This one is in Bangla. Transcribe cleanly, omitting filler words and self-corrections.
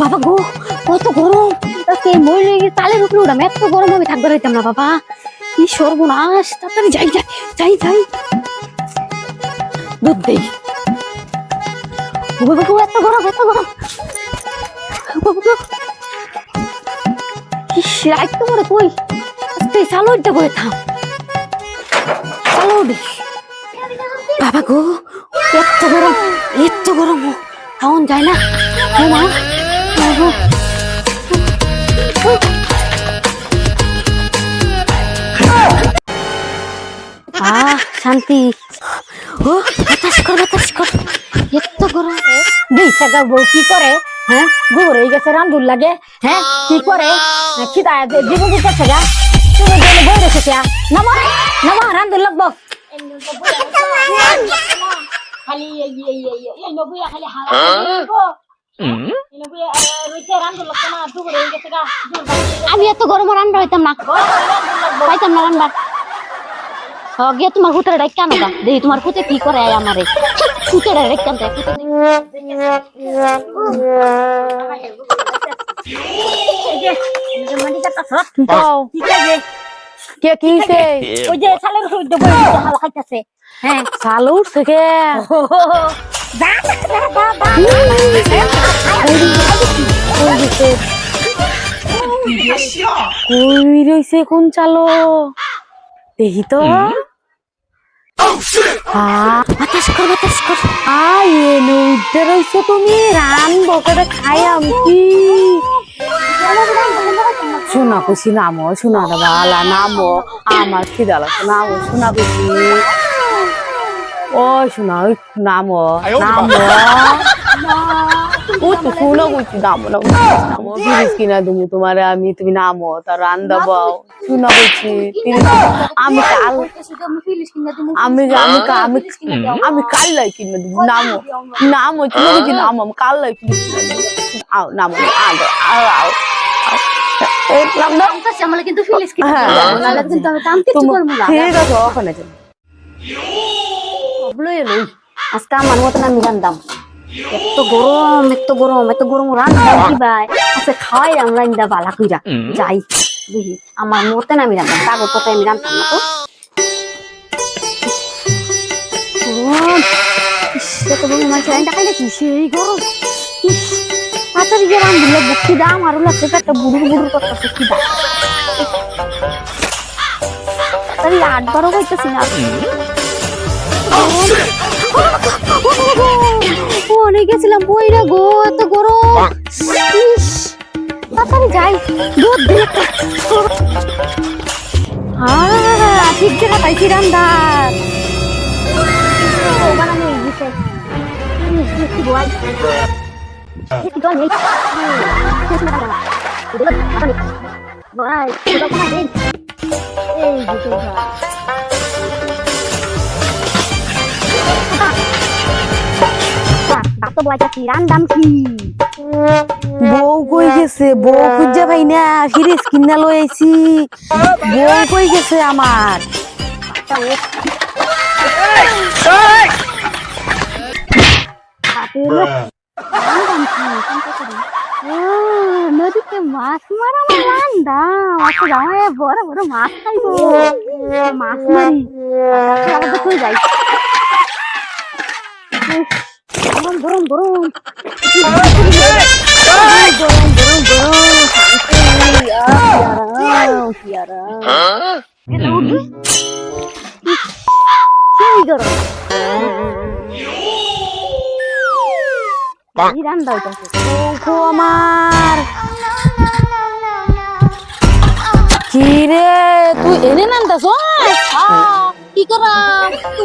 বাবা গো কত গরম, আজকে মই লেগে তালের উপরে উঠাম, এত গরম আমি থাকতে পারতাম না বাবা। কি সর্বনাশ, তাড়াতাড়ি যাই যাই যাই যাই, দুধ দেই। বাবা গো এত গরম, এত গরম বাবা গো। ইস, রাত তো মরে কই, আজকে চালোটা করে থাম, চালো দিস। বাবা গো এত গরম, এত গরম, খাওন যায় না। ও মা, শান্তি। ও বাতাস কর, বাতাস কর, এত গরম। দুই টাকা বউ কি করে, হ্যাঁ গোবর হয়ে গেছে, রান্ধুর লাগে, হ্যাঁ কি করে, খিদা জীবন দিতেছে গা, তুমি বই রেখেছে। নামা নামা, রান্ধুর লাগবো। আমি এত গরম রান্না হইতাম না, পাইতাম না রান্না। গিয়ে তোমার হুতের ডাক কেন গা, দেখি তোমার হুতে কি করে আমারে হুতের ডাক কেন। হ্যাঁ চালু থেকে কই রইছে কোন চালো দেখি তো। বাতাস কর, বাতাস কর। নইতে রইছে তুমি, রানবো করে খাই আমি কি। শোনা কইছি নামো, শোনা বালা নামো, আমার খিদা লাগছে, নামো শোনা কইছি। ও শোনা ওই নামো নামো, ও তো শোনা কইছি নামো নামো, ফিরিস কিনা তুমি তোমারে আমি, তুমি নামো তার রান্দা বাও, শোনা কইছি। আমি কাল আমি আমি আমি আমি কাল লাই কিনা দিব, নামো নামো শোনা কইছি নামো, আমি কাল লাই ফিরিস কিনা দিব। আও নামো, আও আও আও কিন্তু ফিলিস কিনা কিন্তু আমি কাম কিছু করব না। ঠিক আছে ওখানে যাই। আজকে আমার মতন আমি রান্দাম, এত গরম এত গরম এত গরম রান্দাম কি ভাই, আচ্ছা খাওয়াই আমরা রান্দা বালা কইরা যাই দেখি। আমার মতন আমি রান্দাম, কাগজ কথা আমি রান্তাম না তো। এত গরম মাছ রান্না খাইলে কি সেই গরম, তাড়াতাড়ি গিয়ে রান্ধিলে বুকি দাম আরো লাগছে, একটা বুড়ুর বুড়ুর করতেছে কি দাম, তাড়াতাড়ি 8-12 হইতেছি না। অনেক গেছিলাম বইরা গো, এত গরম। তাড়াতাড়ি যাই, দুধ দিয়ে ঠিক জায়গা পাইছি রান্দার। বউ কই গেছে, বউ খুঁজে ভাই না, ফিরিস কিনা লই আইছি, বউ কই গেছে আমার। নদীতে মাছ মারা রান্দা, বড় বড় মাছ খাইবো, মাছ মারি যাই। গরম গরম গরম গরম গরম আমার কি রে, তুই এনে নামতাস কি করা।